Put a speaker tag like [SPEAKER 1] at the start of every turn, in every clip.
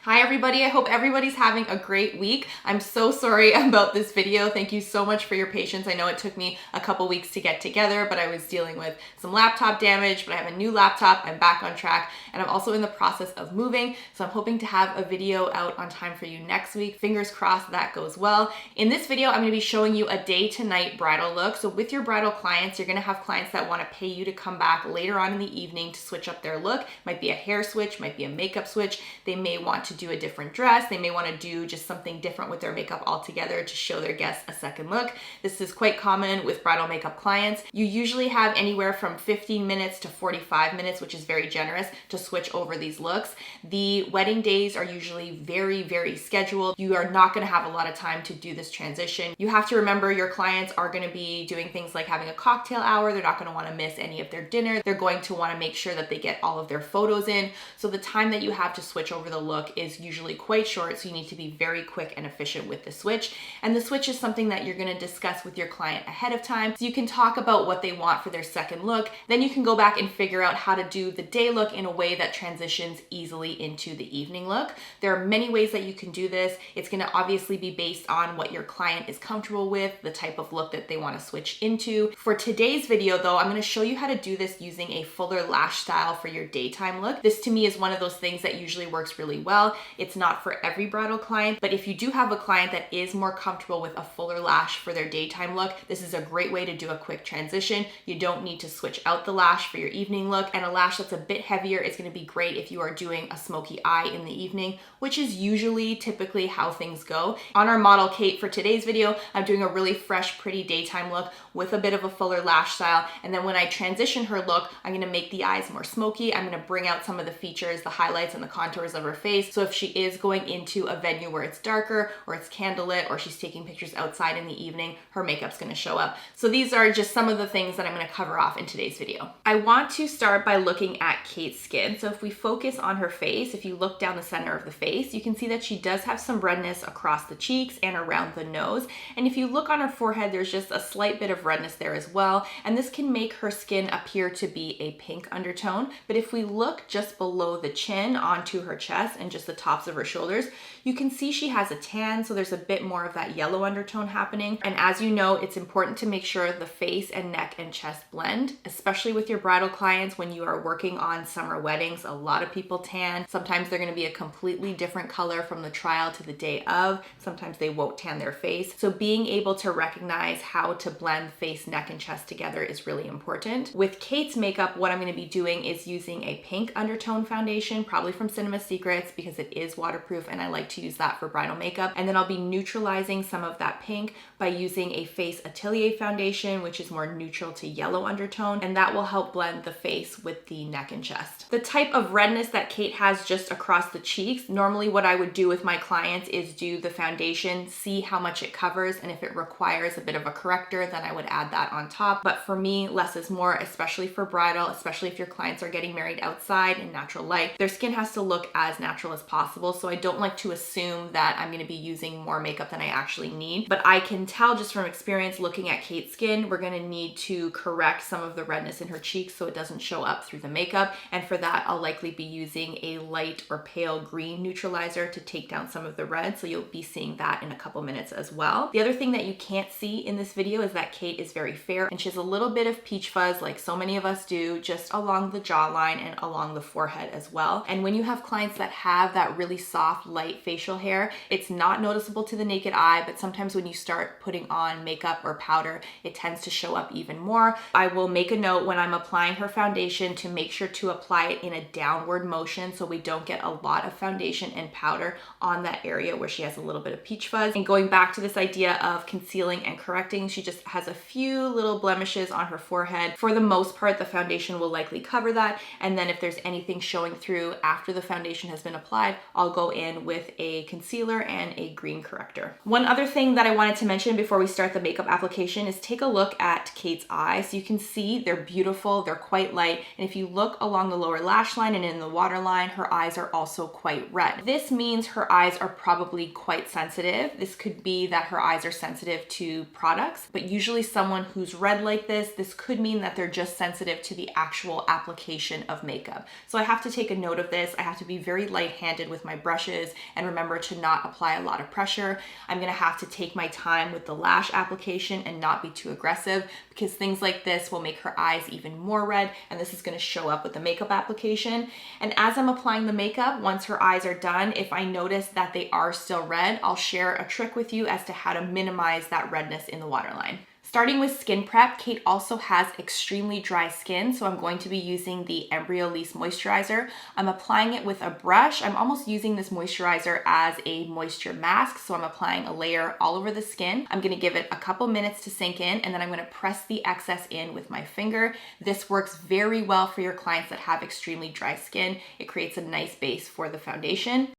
[SPEAKER 1] Hi everybody, I hope everybody's having a great week. I'm so sorry about this video. Thank you so much for your patience. I know it took me a couple weeks to get together, but I was dealing with some laptop damage, but I have a new laptop, I'm back on track, and I'm also in the process of moving, so I'm hoping to have a video out on time for you next week. Fingers crossed that goes well. In this video, I'm gonna be showing you a day to night bridal look. So with your bridal clients, you're gonna have clients that wanna pay you to come back later on in the evening to switch up their look. Might be a hair switch, might be a makeup switch. They may want to do a different dress. They may want to do just something different with their makeup altogether to show their guests a second look. This is quite common with bridal makeup clients. You usually have anywhere from 15 minutes to 45 minutes, which is very generous, to switch over these looks. The wedding days are usually very, very scheduled. You are not going to have a lot of time to do this transition. You have to remember your clients are going to be doing things like having a cocktail hour. They're not going to want to miss any of their dinner. They're going to want to make sure that they get all of their photos in. So the time that you have to switch over the look is usually quite short, so you need to be very quick and efficient with the switch. And the switch is something that you're going to discuss with your client ahead of time, so you can talk about what they want for their second look. Then you can go back and figure out how to do the day look in a way that transitions easily into the evening look. There are many ways that you can do this. It's going to obviously be based on what your client is comfortable with, the type of look that they want to switch into. For today's video though, I'm going to show you how to do this using a fuller lash style for your daytime look. This to me is one of those things that usually works really well. It's not for every bridal client, but if you do have a client that is more comfortable with a fuller lash for their daytime look, this is a great way to do a quick transition. You don't need to switch out the lash for your evening look, and a lash that's a bit heavier is going to be great if you are doing a smoky eye in the evening, which is usually typically how things go. On our model Kate for today's video, I'm doing a really fresh, pretty daytime look with a bit of a fuller lash style, and then when I transition her look, I'm going to make the eyes more smoky. I'm going to bring out some of the features, the highlights and the contours of her face, so if she is going into a venue where it's darker or it's candlelit or she's taking pictures outside in the evening, her makeup's going to show up. So these are just some of the things that I'm going to cover off in today's video. I want to start by looking at Kate's skin. So if we focus on her face, if you look down the center of the face, you can see that she does have some redness across the cheeks and around the nose. And if you look on her forehead, there's just a slight bit of redness there as well. And this can make her skin appear to be a pink undertone. But if we look just below the chin onto her chest and just the tops of her shoulders, you can see she has a tan, so there's a bit more of that yellow undertone happening. And as you know, it's important to make sure the face and neck and chest blend, especially with your bridal clients when you are working on summer weddings. A lot of people tan. Sometimes they're going to be a completely different color from the trial to the day of. Sometimes they won't tan their face. So being able to recognize how to blend face, neck, and chest together is really important. With Kate's makeup, what I'm going to be doing is using a pink undertone foundation, probably from Cinema Secrets, because it is waterproof and I like to use that for bridal makeup. And then I'll be neutralizing some of that pink by using a face Atelier foundation, which is more neutral to yellow undertone, and that will help blend the face with the neck and chest. The type of redness that Kate has just across the cheeks, normally what I would do with my clients is do the foundation, see how much it covers, and if it requires a bit of a corrector, then I would add that on top. But for me, less is more, especially for bridal, especially if your clients are getting married outside in natural light. Their skin has to look as natural as possible, so I don't like to assume that I'm going to be using more makeup than I actually need. But I can tell just from experience looking at Kate's skin, we're going to need to correct some of the redness in her cheeks so it doesn't show up through the makeup. And for that, I'll likely be using a light or pale green neutralizer to take down some of the red. So you'll be seeing that in a couple minutes as well. The other thing that you can't see in this video is that Kate is very fair and she has a little bit of peach fuzz like so many of us do, just along the jawline and along the forehead as well. And when you have clients that have that really soft, light facial hair, it's not noticeable to the naked eye, but sometimes when you start putting on makeup or powder, it tends to show up even more. I will make a note when I'm applying her foundation to make sure to apply it in a downward motion so we don't get a lot of foundation and powder on that area where she has a little bit of peach fuzz. And going back to this idea of concealing and correcting, she just has a few little blemishes on her forehead. For the most part, the foundation will likely cover that. And then if there's anything showing through after the foundation has been applied, I'll go in with a concealer and a green corrector. One other thing that I wanted to mention before we start the makeup application is take a look at Kate's eyes. You can see they're beautiful, they're quite light, and if you look along the lower lash line and in the waterline, her eyes are also quite red. This means her eyes are probably quite sensitive. This could be that her eyes are sensitive to products, but usually someone who's red like this could mean that they're just sensitive to the actual application of makeup. So I have to take a note of this. I have to be very light-handed handed with my brushes and remember to not apply a lot of pressure. I'm gonna have to take my time with the lash application and not be too aggressive, because things like this will make her eyes even more red, and this is gonna show up with the makeup application. And as I'm applying the makeup, once her eyes are done, if I notice that they are still red, I'll share a trick with you as to how to minimize that redness in the waterline. Starting with skin prep, Kate also has extremely dry skin, so I'm going to be using the Embryolisse moisturizer. I'm applying it with a brush. I'm almost using this moisturizer as a moisture mask, so I'm applying a layer all over the skin. I'm gonna give it a couple minutes to sink in, and then I'm gonna press the excess in with my finger. This works very well for your clients that have extremely dry skin. It creates a nice base for the foundation.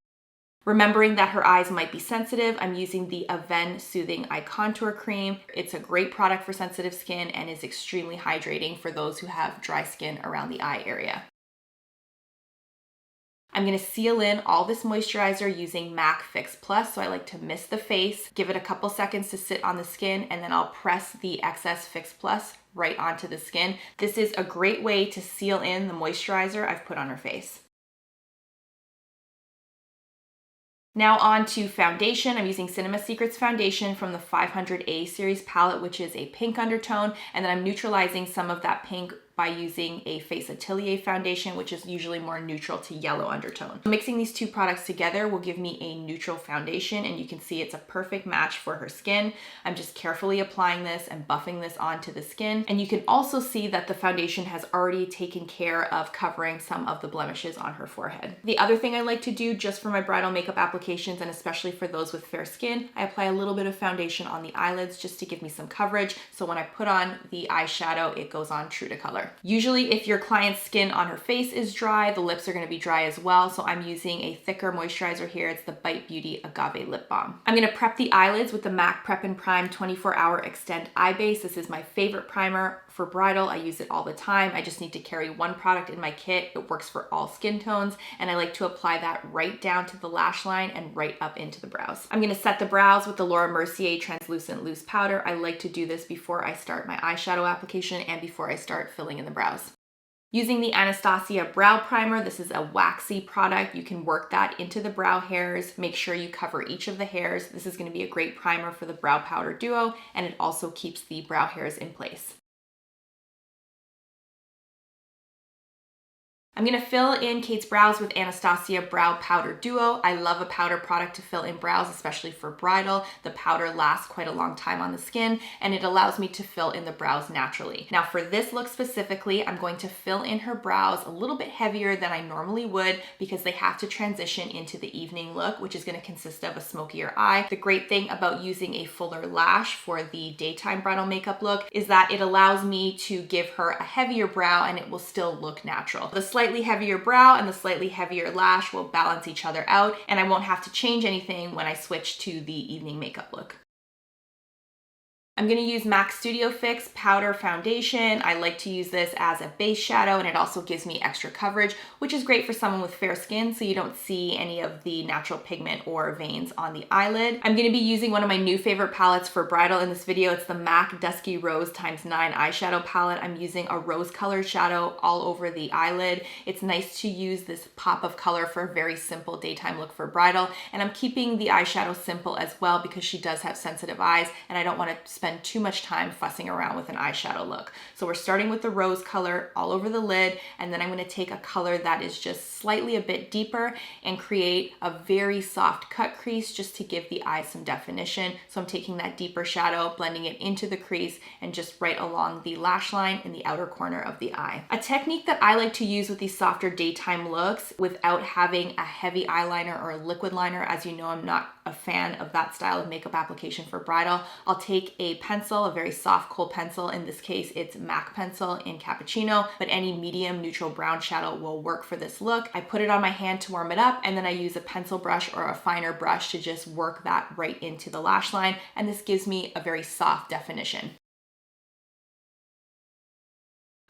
[SPEAKER 1] Remembering that her eyes might be sensitive, I'm using the Avene Soothing Eye Contour Cream. It's a great product for sensitive skin and is extremely hydrating for those who have dry skin around the eye area. I'm gonna seal in all this moisturizer using MAC Fix Plus, so I like to mist the face, give it a couple seconds to sit on the skin, and then I'll press the excess Fix Plus right onto the skin. This is a great way to seal in the moisturizer I've put on her face. Now on to foundation. I'm using Cinema Secrets foundation from the 500A series palette, which is a pink undertone, and then I'm neutralizing some of that pink by using a Face Atelier foundation, which is usually more neutral to yellow undertone. Mixing these two products together will give me a neutral foundation, and you can see it's a perfect match for her skin. I'm just carefully applying this and buffing this onto the skin, and you can also see that the foundation has already taken care of covering some of the blemishes on her forehead. The other thing I like to do just for my bridal makeup applications, and especially for those with fair skin, I apply a little bit of foundation on the eyelids just to give me some coverage, so when I put on the eyeshadow, it goes on true to color. Usually if your client's skin on her face is dry, the lips are gonna be dry as well, so I'm using a thicker moisturizer here. It's the Bite Beauty Agave Lip Balm. I'm gonna prep the eyelids with the MAC Prep+Prime 24-Hour Extend Eye Base. This is my favorite primer for bridal. I use it all the time. I just need to carry one product in my kit. It works for all skin tones, and I like to apply that right down to the lash line and right up into the brows. I'm gonna set the brows with the Laura Mercier Translucent Loose Powder. I like to do this before I start my eyeshadow application and before I start filling in the brows. Using the Anastasia Brow Primer, this is a waxy product. You can work that into the brow hairs. Make sure you cover each of the hairs. This is gonna be a great primer for the brow powder duo, and it also keeps the brow hairs in place. I'm gonna fill in Kate's brows with Anastasia Brow Powder Duo. I love a powder product to fill in brows, especially for bridal. The powder lasts quite a long time on the skin, and it allows me to fill in the brows naturally. Now for this look specifically, I'm going to fill in her brows a little bit heavier than I normally would, because they have to transition into the evening look, which is gonna consist of a smokier eye. The great thing about using a fuller lash for the daytime bridal makeup look is that it allows me to give her a heavier brow and it will still look natural. The slightly heavier brow and the slightly heavier lash will balance each other out, and I won't have to change anything when I switch to the evening makeup look. I'm gonna use MAC Studio Fix Powder Foundation. I like to use this as a base shadow, and it also gives me extra coverage, which is great for someone with fair skin so you don't see any of the natural pigment or veins on the eyelid. I'm gonna be using one of my new favorite palettes for bridal in this video. It's the MAC Dusky Rose x9 eyeshadow palette. I'm using a rose colored shadow all over the eyelid. It's nice to use this pop of color for a very simple daytime look for bridal, and I'm keeping the eyeshadow simple as well because she does have sensitive eyes, and I don't wanna spend too much time fussing around with an eyeshadow look. So we're starting with the rose color all over the lid, and then I'm gonna take a color that is just slightly a bit deeper and create a very soft cut crease just to give the eye some definition. So I'm taking that deeper shadow, blending it into the crease and just right along the lash line in the outer corner of the eye. A technique that I like to use with these softer daytime looks without having a heavy eyeliner or a liquid liner, as you know, I'm not a fan of that style of makeup application for bridal. I'll take a pencil, a very soft Kohl pencil. In this case, it's MAC pencil in Cappuccino, but any medium neutral brown shadow will work for this look. I put it on my hand to warm it up, and then I use a pencil brush or a finer brush to just work that right into the lash line, and this gives me a very soft definition.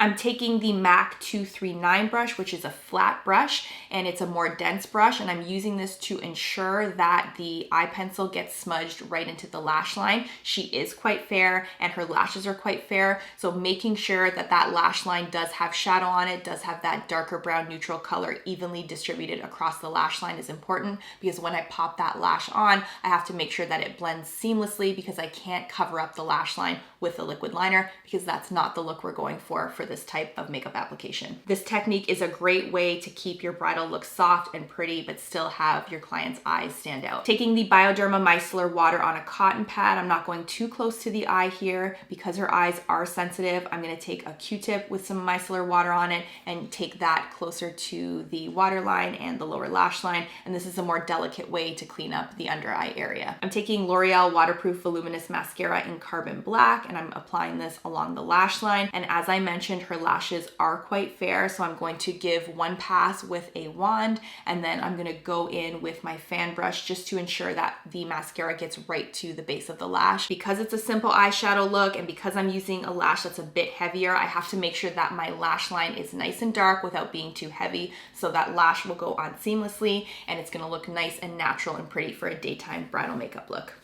[SPEAKER 1] I'm taking the MAC 239 brush, which is a flat brush, and it's a more dense brush, and I'm using this to ensure that the eye pencil gets smudged right into the lash line. She is quite fair, and her lashes are quite fair, so making sure that that lash line does have shadow on it, does have that darker brown neutral color evenly distributed across the lash line is important, because when I pop that lash on, I have to make sure that it blends seamlessly, because I can't cover up the lash line with a liquid liner, because that's not the look we're going for this type of makeup application. This technique is a great way to keep your bridal look soft and pretty, but still have your client's eyes stand out. Taking the Bioderma Micellar water on a cotton pad, I'm not going too close to the eye here because her eyes are sensitive. I'm gonna take a Q-tip with some micellar water on it and take that closer to the waterline and the lower lash line, and this is a more delicate way to clean up the under eye area. I'm taking L'Oreal Waterproof Voluminous Mascara in Carbon Black, and I'm applying this along the lash line, and as I mentioned, her lashes are quite fair, so I'm going to give one pass with a wand, and then I'm gonna go in with my fan brush just to ensure that the mascara gets right to the base of the lash. Because it's a simple eyeshadow look, and because I'm using a lash that's a bit heavier, I have to make sure that my lash line is nice and dark without being too heavy, so that lash will go on seamlessly, and it's gonna look nice and natural and pretty for a daytime bridal makeup look.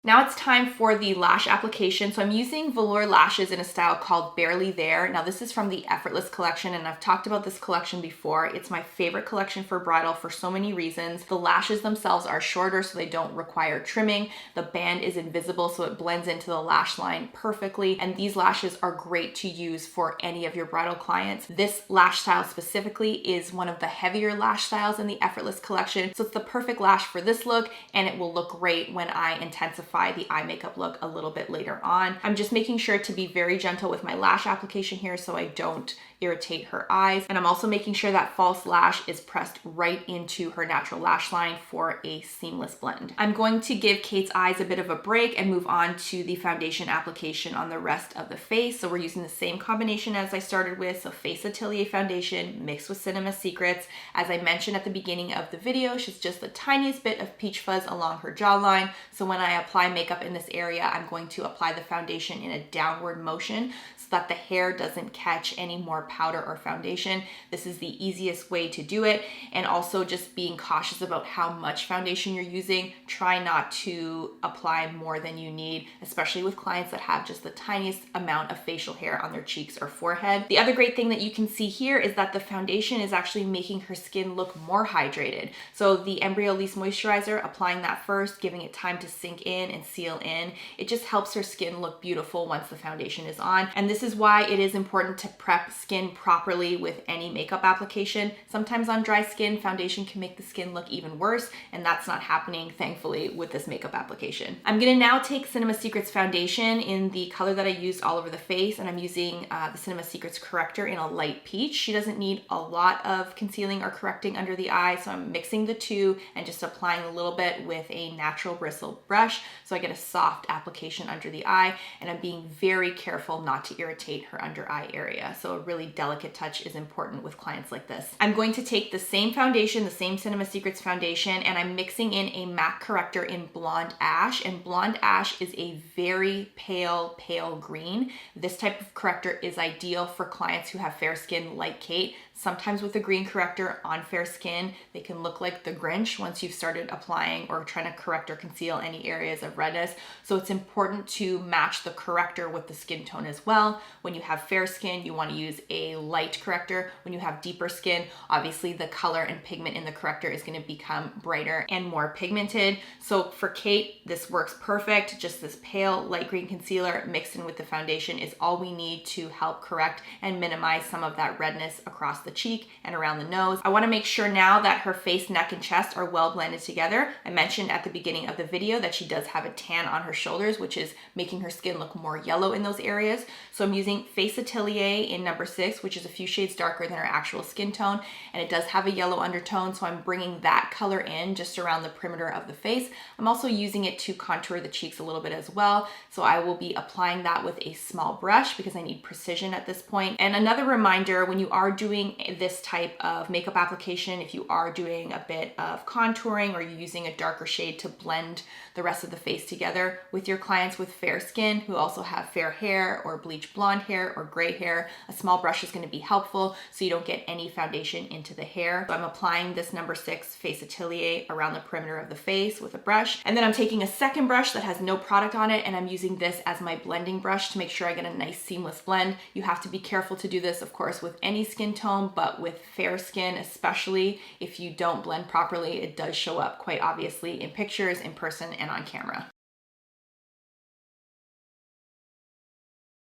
[SPEAKER 1] Now it's time for the lash application. So I'm using velour lashes in a style called Barely There. Now this is from the Effortless collection, and I've talked about this collection before. It's my favorite collection for bridal for so many reasons. The lashes themselves are shorter, so they don't require trimming. The band is invisible, so it blends into the lash line perfectly. And these lashes are great to use for any of your bridal clients. This lash style specifically is one of the heavier lash styles in the Effortless collection. So it's the perfect lash for this look, and it will look great when I intensify the eye makeup look a little bit later on. I'm just making sure to be very gentle with my lash application here so I don't irritate her eyes. And I'm also making sure that false lash is pressed right into her natural lash line for a seamless blend. I'm going to give Kate's eyes a bit of a break and move on to the foundation application on the rest of the face. So we're using the same combination as I started with, so Face Atelier foundation mixed with Cinema Secrets. As I mentioned at the beginning of the video, she's just the tiniest bit of peach fuzz along her jawline. So when I apply makeup in this area, I'm going to apply the foundation in a downward motion so that the hair doesn't catch any more powder or foundation. This is the easiest way to do it, and also just being cautious about how much foundation you're using. Try not to apply more than you need, especially with clients that have just the tiniest amount of facial hair on their cheeks or forehead. The other great thing that you can see here is that the foundation is actually making her skin look more hydrated. So the Embryolisse moisturizer, applying that first, giving it time to sink in and seal in, it just helps her skin look beautiful once the foundation is on. And this is why it is important to prep skin properly with any makeup application. Sometimes on dry skin, foundation can make the skin look even worse, and that's not happening, thankfully, with this makeup application. I'm gonna now take Cinema Secrets foundation in the color that I used all over the face, and I'm using the Cinema Secrets corrector in a light peach. She doesn't need a lot of concealing or correcting under the eye, so I'm mixing the two and just applying a little bit with a natural bristle brush so I get a soft application under the eye, and I'm being very careful not to irritate her under eye area. So a really delicate touch is important with clients like this. I'm going to take the same foundation, the same Cinema Secrets foundation, and I'm mixing in a MAC corrector in Blonde Ash, and Blonde Ash is a very pale green. This type of corrector is ideal for clients who have fair skin like Kate. Sometimes with a green corrector on fair skin, they can look like the Grinch once you've started applying or trying to correct or conceal any areas of redness. So it's important to match the corrector with the skin tone as well. When you have fair skin, you want to use a light corrector. When you have deeper skin, obviously the color and pigment in the corrector is going to become brighter and more pigmented. So for Kate, this works perfect. Just this pale light green concealer mixed in with the foundation is all we need to help correct and minimize some of that redness across the cheek and around the nose. I want to make sure now that her face, neck, and chest are well blended together. I mentioned at the beginning of the video that she does have a tan on her shoulders, which is making her skin look more yellow in those areas. So I'm using Face Atelier in number 6, which is a few shades darker than her actual skin tone, and it does have a yellow undertone, so I'm bringing that color in just around the perimeter of the face. I'm also using it to contour the cheeks a little bit as well, so I will be applying that with a small brush because I need precision at this point. And another reminder, when you are doing using this type of makeup application, if you are doing a bit of contouring or you're using a darker shade to blend the rest of the face together with your clients with fair skin who also have fair hair or bleach blonde hair or gray hair, a small brush is going to be helpful so you don't get any foundation into the hair. So I'm applying this number 6 Face Atelier around the perimeter of the face with a brush. And then I'm taking a second brush that has no product on it and I'm using this as my blending brush to make sure I get a nice seamless blend. You have to be careful to do this, of course, with any skin tone, but with fair skin, especially if you don't blend properly, it does show up quite obviously in pictures, in person, and on camera.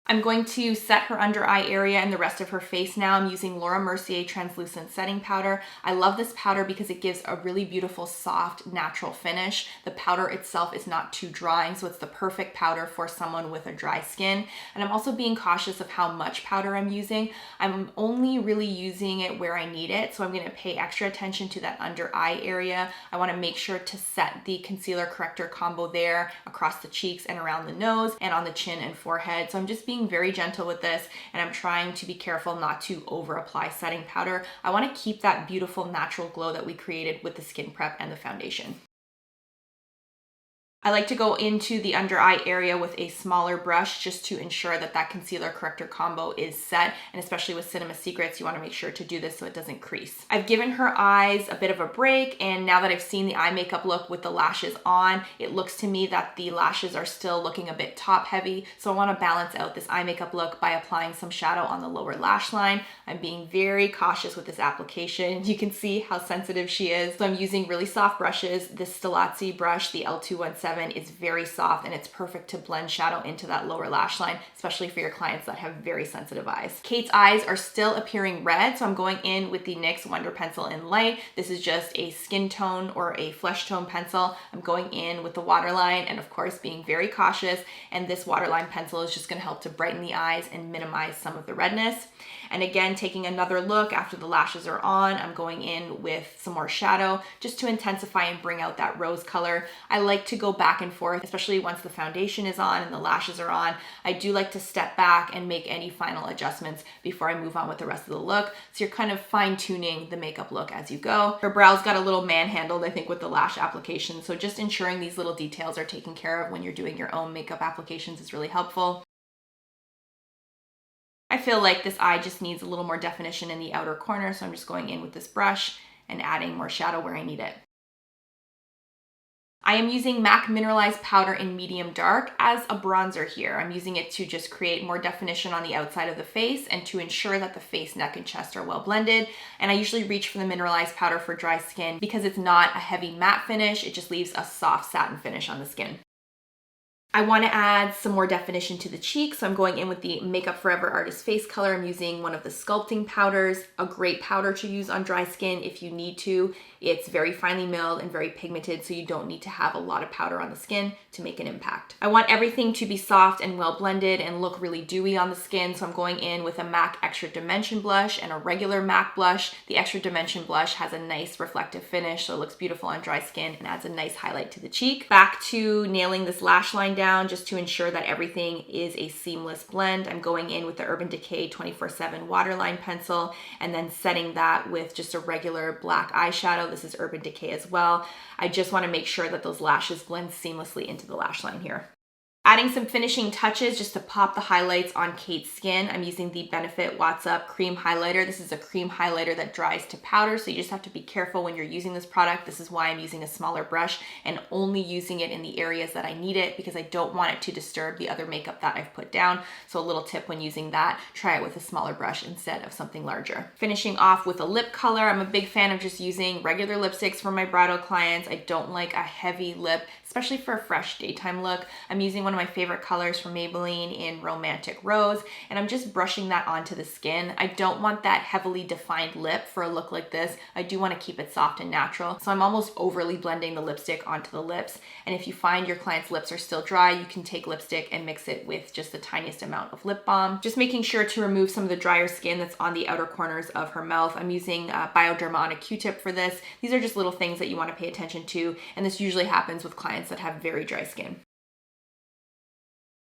[SPEAKER 1] I'm going to set her under eye area and the rest of her face now. I'm using Laura Mercier Translucent Setting Powder. I love this powder because it gives a really beautiful, soft, natural finish. The powder itself is not too drying, so it's the perfect powder for someone with a dry skin. And I'm also being cautious of how much powder I'm using. I'm only really using it where I need it, so I'm going to pay extra attention to that under eye area. I want to make sure to set the concealer corrector combo there across the cheeks and around the nose and on the chin and forehead. So I'm just being very gentle with this, and I'm trying to be careful not to over apply setting powder. I want to keep that beautiful natural glow that we created with the skin prep and the foundation. I like to go into the under eye area with a smaller brush just to ensure that that concealer corrector combo is set, and especially with Cinema Secrets, you want to make sure to do this so it doesn't crease. I've given her eyes a bit of a break, and now that I've seen the eye makeup look with the lashes on, it looks to me that the lashes are still looking a bit top heavy, so I want to balance out this eye makeup look by applying some shadow on the lower lash line. I'm being very cautious with this application. You can see how sensitive she is, so I'm using really soft brushes. This Stilazzi brush, the L217, is very soft and it's perfect to blend shadow into that lower lash line, especially for your clients that have very sensitive eyes. Kate's eyes are still appearing red, so I'm going in with the NYX Wonder Pencil in Light. This is just a skin tone or a flesh tone pencil. I'm going in with the waterline and of course being very cautious, and this waterline pencil is just going to help to brighten the eyes and minimize some of the redness. And again, taking another look after the lashes are on, I'm going in with some more shadow just to intensify and bring out that rose color. I like to go back and forth, especially once the foundation is on and the lashes are on. I do like to step back and make any final adjustments before I move on with the rest of the look. So you're kind of fine tuning the makeup look as you go. Her brows got a little manhandled, I think, with the lash application. So just ensuring these little details are taken care of when you're doing your own makeup applications is really helpful. I feel like this eye just needs a little more definition in the outer corner, so I'm just going in with this brush and adding more shadow where I need it. I am using MAC Mineralized Powder in Medium Dark as a bronzer here. I'm using it to just create more definition on the outside of the face and to ensure that the face, neck, and chest are well blended. And I usually reach for the mineralized powder for dry skin because it's not a heavy matte finish, it just leaves a soft satin finish on the skin. I want to add some more definition to the cheek, so I'm going in with the Makeup Forever Artist Face Color. I'm using one of the sculpting powders, a great powder to use on dry skin if you need to. It's very finely milled and very pigmented, so you don't need to have a lot of powder on the skin to make an impact. I want everything to be soft and well blended and look really dewy on the skin, so I'm going in with a MAC Extra Dimension blush and a regular MAC blush. The Extra Dimension blush has a nice reflective finish, so it looks beautiful on dry skin and adds a nice highlight to the cheek. Back to nailing this lash line down just to ensure that everything is a seamless blend. I'm going in with the Urban Decay 24/7 waterline pencil and then setting that with just a regular black eyeshadow. This is Urban Decay as well. I just want to make sure that those lashes blend seamlessly into the lash line here. Adding some finishing touches just to pop the highlights on Kate's skin. I'm using the Benefit Watts Up Cream Highlighter. This is a cream highlighter that dries to powder, so you just have to be careful when you're using this product. This is why I'm using a smaller brush and only using it in the areas that I need it because I don't want it to disturb the other makeup that I've put down. So a little tip when using that, try it with a smaller brush instead of something larger. Finishing off with a lip color. I'm a big fan of just using regular lipsticks for my bridal clients. I don't like a heavy lip, especially for a fresh daytime look. I'm using one of my favorite colors from Maybelline in Romantic Rose, and I'm just brushing that onto the skin. I don't want that heavily defined lip for a look like this. I do want to keep it soft and natural, so I'm almost overly blending the lipstick onto the lips. And if you find your client's lips are still dry, you can take lipstick and mix it with just the tiniest amount of lip balm. Just making sure to remove some of the drier skin that's on the outer corners of her mouth. I'm using Bioderma on a Q-tip for this. These are just little things that you want to pay attention to, and this usually happens with clients that have very dry skin.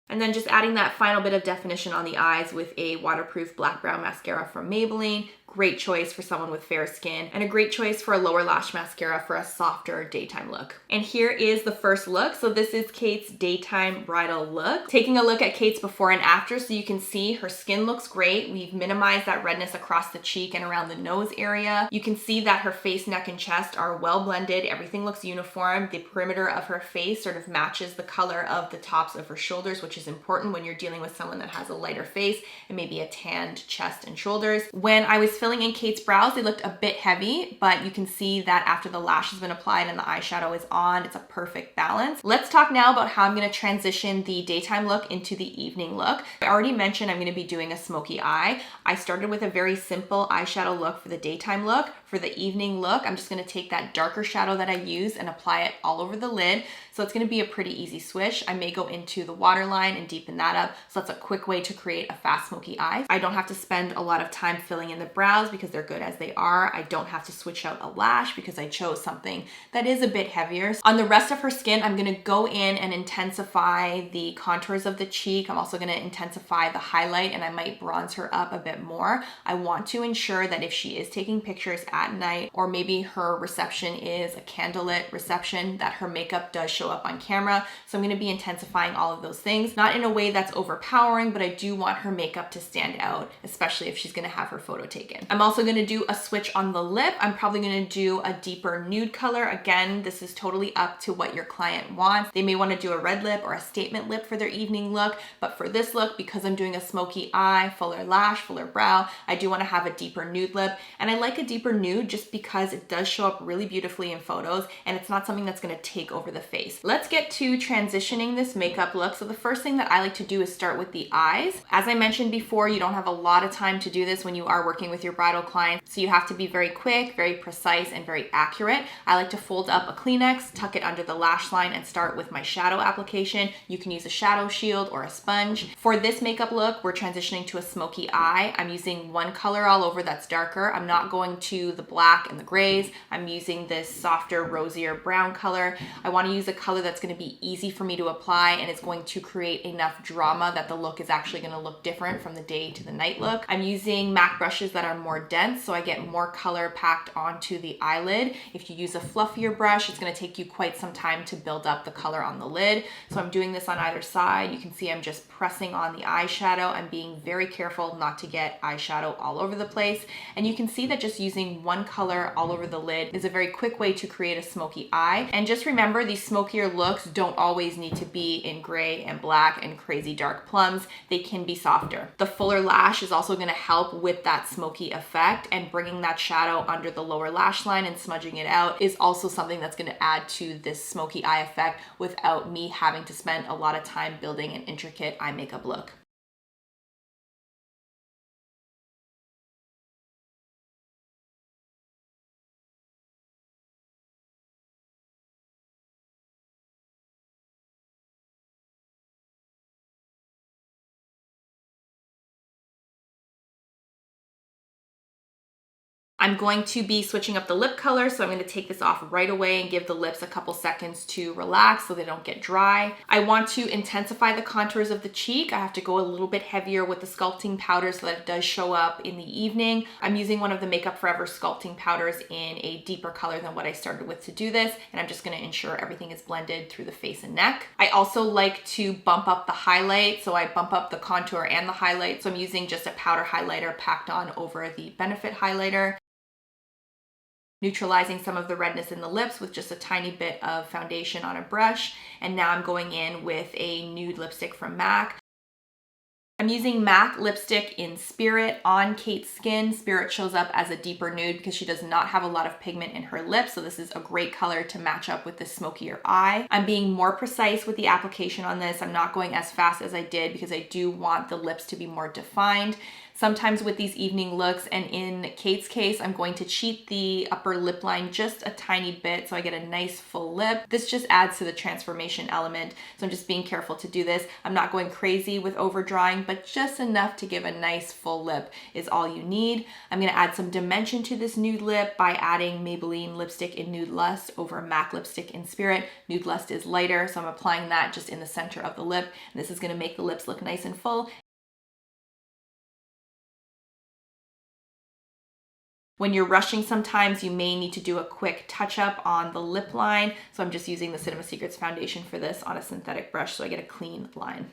[SPEAKER 1] And then just adding that final bit of definition on the eyes with a waterproof black brown mascara from Maybelline. Great choice for someone with fair skin, and a great choice for a lower lash mascara for a softer daytime look. And here is the first look. So this is Kate's daytime bridal look. Taking a look at Kate's before and after, so you can see her skin looks great. We've minimized that redness across the cheek and around the nose area. You can see that her face, neck, and chest are well blended. Everything looks uniform. The perimeter of her face sort of matches the color of the tops of her shoulders, which is important when you're dealing with someone that has a lighter face and maybe a tanned chest and shoulders. When I was filling in Kate's brows, they looked a bit heavy, but you can see that after the lash has been applied and the eyeshadow is on, it's a perfect balance. Let's talk now about how I'm going to transition the daytime look into the evening look. I already mentioned I'm going to be doing a smoky eye. I started with a very simple eyeshadow look for the daytime look. For the evening look, I'm just going to take that darker shadow that I use and apply it all over the lid. So it's going to be a pretty easy swish. I may go into the waterline and deepen that up. So that's a quick way to create a fast smoky eye. I don't have to spend a lot of time filling in the brows because they're good as they are. I don't have to switch out a lash because I chose something that is a bit heavier. On the rest of her skin, I'm going to go in and intensify the contours of the cheek. I'm also going to intensify the highlight, and I might bronze her up a bit more. I want to ensure that if she is taking pictures at night, or maybe her reception is a candlelit reception, that her makeup does show up on camera. So I'm going to be intensifying all of those things, not in a way that's overpowering, but I do want her makeup to stand out, especially if she's going to have her photo taken. I'm also going to do a switch on the lip. I'm probably going to do a deeper nude color. Again, this is totally up to what your client wants. They may want to do a red lip or a statement lip for their evening look, but for this look, because I'm doing a smoky eye, fuller lash, fuller brow, I do want to have a deeper nude lip. And I like a deeper nude just because it does show up really beautifully in photos, and it's not something that's going to take over the face. Let's get to transitioning this makeup look. So the first thing that I like to do is start with the eyes. As I mentioned before, you don't have a lot of time to do this when you are working with your bridal clients, so you have to be very quick, very precise, and very accurate. I like to fold up a Kleenex, tuck it under the lash line, and start with my shadow application. You can use a shadow shield or a sponge. For this makeup look, we're transitioning to a smoky eye. I'm using one color all over that's darker. I'm not going to the black and the grays. I'm using this softer, rosier brown color. I want to use a color that's going to be easy for me to apply, and it's going to create enough drama that the look is actually going to look different from the day to the night look. I'm using MAC brushes that are more dense, so I get more color packed onto the eyelid. If you use a fluffier brush, it's going to take you quite some time to build up the color on the lid. So I'm doing this on either side. You can see I'm just pressing on the eyeshadow. I'm being very careful not to get eyeshadow all over the place. And you can see that just using one color all over the lid is a very quick way to create a smoky eye. And just remember, these smokier looks don't always need to be in gray and black and crazy dark plums. They can be softer. The fuller lash is also going to help with that smoky effect, and bringing that shadow under the lower lash line and smudging it out is also something that's going to add to this smoky eye effect without me having to spend a lot of time building an intricate eye makeup look. I'm going to be switching up the lip color, so I'm going to take this off right away and give the lips a couple seconds to relax so they don't get dry. I want to intensify the contours of the cheek. I have to go a little bit heavier with the sculpting powder so that it does show up in the evening. I'm using one of the Makeup Forever sculpting powders in a deeper color than what I started with to do this, and I'm just going to ensure everything is blended through the face and neck. I also like to bump up the highlight, so I bump up the contour and the highlight. So I'm using just a powder highlighter packed on over the Benefit highlighter, neutralizing some of the redness in the lips with just a tiny bit of foundation on a brush. And now I'm going in with a nude lipstick from MAC. I'm using MAC lipstick in Spirit on Kate's skin. Spirit shows up as a deeper nude because she does not have a lot of pigment in her lips, so this is a great color to match up with the smokier eye. I'm being more precise with the application on this. I'm not going as fast as I did because I do want the lips to be more defined. Sometimes with these evening looks, and in Kate's case, I'm going to cheat the upper lip line just a tiny bit so I get a nice full lip. This just adds to the transformation element, so I'm just being careful to do this. I'm not going crazy with over drawing, but just enough to give a nice full lip is all you need. I'm going to add some dimension to this nude lip by adding Maybelline lipstick in Nude Lust over MAC lipstick in Spirit. Nude Lust is lighter, so I'm applying that just in the center of the lip, and this is going to make the lips look nice and full. When you're rushing sometimes, you may need to do a quick touch up on the lip line. So I'm just using the Cinema Secrets foundation for this on a synthetic brush so I get a clean line.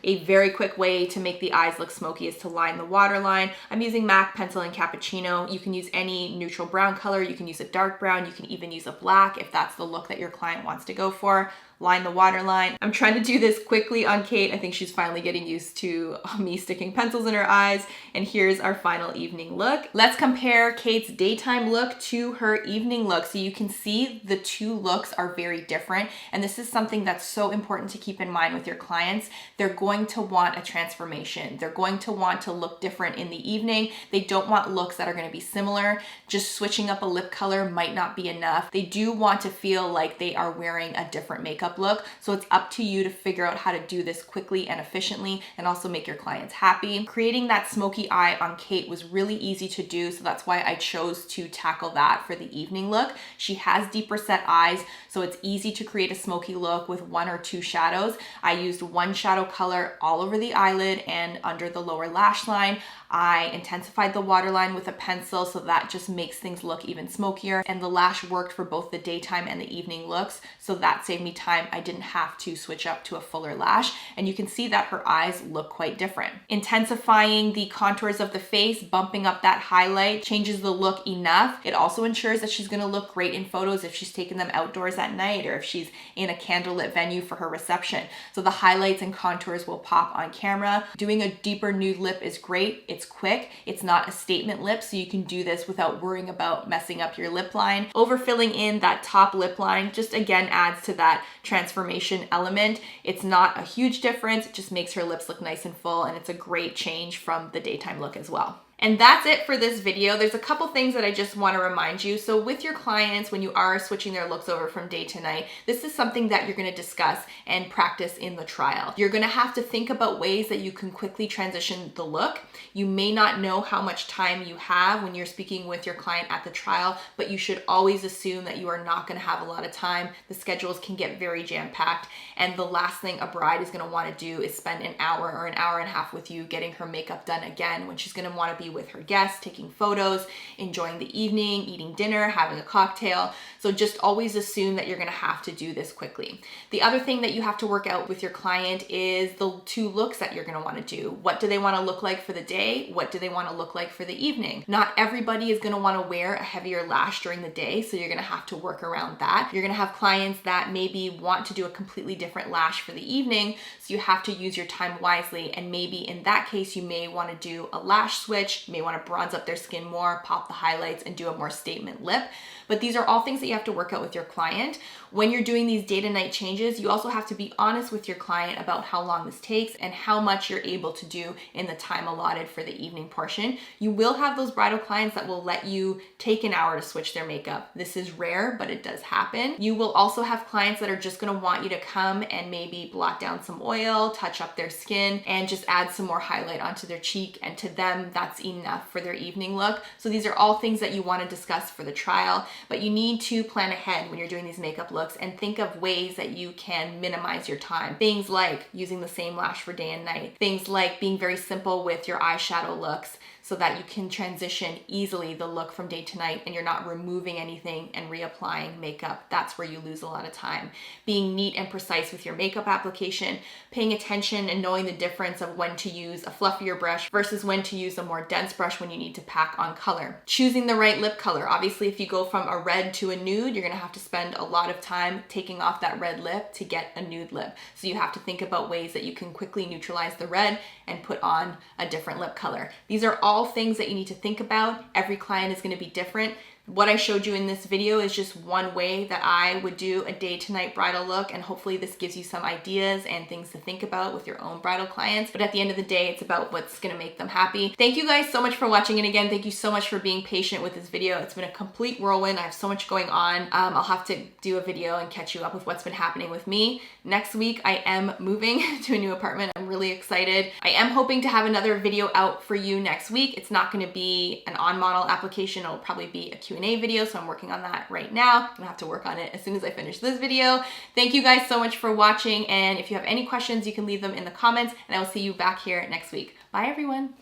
[SPEAKER 1] A very quick way to make the eyes look smoky is to line the waterline. I'm using MAC pencil in Cappuccino. You can use any neutral brown color. You can use a dark brown. You can even use a black if that's the look that your client wants to go for. Line the waterline. I'm trying to do this quickly on Kate. I think she's finally getting used to me sticking pencils in her eyes. And here's our final evening look. Let's compare Kate's daytime look to her evening look. So you can see the two looks are very different. And this is something that's so important to keep in mind with your clients. They're going to want a transformation. They're going to want to look different in the evening. They don't want looks that are going to be similar. Just switching up a lip color might not be enough. They do want to feel like they are wearing a different makeup look. So it's up to you to figure out how to do this quickly and efficiently and also make your clients happy. Creating that smoky eye on Kate was really easy to do. So that's why I chose to tackle that for the evening look. She has deeper set eyes, so it's easy to create a smoky look with one or two shadows. I used one shadow color all over the eyelid and under the lower lash line. I intensified the waterline with a pencil, so that just makes things look even smokier. And the lash worked for both the daytime and the evening looks, so that saved me time. I didn't have to switch up to a fuller lash, and you can see that her eyes look quite different. Intensifying the contours of the face, bumping up that highlight, changes the look enough. It also ensures that she's gonna look great in photos if she's taking them outdoors at night or if she's in a candlelit venue for her reception. So the highlights and contours will pop on camera. Doing a deeper nude lip is great. It's quick. It's not a statement lip, so you can do this without worrying about messing up your lip line. Overfilling in that top lip line just again adds to that transformation element. It's not a huge difference. It just makes her lips look nice and full, and it's a great change from the daytime look as well. And that's it for this video. There's a couple things that I just want to remind you. So with your clients, when you are switching their looks over from day to night, this is something that you're going to discuss and practice in the trial. You're going to have to think about ways that you can quickly transition the look. You may not know how much time you have when you're speaking with your client at the trial, but you should always assume that you are not going to have a lot of time. The schedules can get very jam-packed, and the last thing a bride is going to want to do is spend an hour or an hour and a half with you getting her makeup done again when she's going to want to be with her guests, taking photos, enjoying the evening, eating dinner, having a cocktail. So just always assume that you're going to have to do this quickly. The other thing that you have to work out with your client is the two looks that you're going to want to do. What do they want to look like for the day? What do they want to look like for the evening? Not everybody is going to want to wear a heavier lash during the day, so you're going to have to work around that. You're going to have clients that maybe want to do a completely different lash for the evening, so you have to use your time wisely, and maybe in that case you may want to do a lash switch, you may want to bronze up their skin more, pop the highlights, and do a more statement lip. But these are all things that you have to work out with your client. When you're doing these day to night changes, you also have to be honest with your client about how long this takes and how much you're able to do in the time allotted for the evening portion. You will have those bridal clients that will let you take an hour to switch their makeup. This is rare, but it does happen. You will also have clients that are just gonna want you to come and maybe blot down some oil, touch up their skin, and just add some more highlight onto their cheek, and to them, that's enough for their evening look. So these are all things that you wanna discuss for the trial, but you need to plan ahead when you're doing these makeup looks and think of ways that you can minimize your time. Things like using the same lash for day and night. Things like being very simple with your eyeshadow looks so that you can transition easily the look from day to night and you're not removing anything and reapplying makeup. That's where you lose a lot of time. Being neat and precise with your makeup application, paying attention and knowing the difference of when to use a fluffier brush versus when to use a more dense brush when you need to pack on color. Choosing the right lip color. Obviously, if you go from a red to a nude, you're gonna have to spend a lot of time taking off that red lip to get a nude lip. So you have to think about ways that you can quickly neutralize the red and put on a different lip color. These are all things that you need to think about. Every client is going to be different. What I showed you in this video is just one way that I would do a day to night bridal look, and hopefully this gives you some ideas and things to think about with your own bridal clients. But at the end of the day, it's about what's gonna make them happy. Thank you guys so much for watching, and again, thank you so much for being patient with this video. It's been a complete whirlwind. I have so much going on. I'll have to do a video and catch you up with what's been happening with me. Next week, I am moving to a new apartment. I'm really excited. I am hoping to have another video out for you next week. It's not gonna be an on-model application. It'll probably be a Q&A video, so I'm working on that right now. I'm gonna have to work on it as soon as I finish this video. Thank you guys so much for watching, and if you have any questions, you can leave them in the comments, and I will see you back here next week. Bye everyone.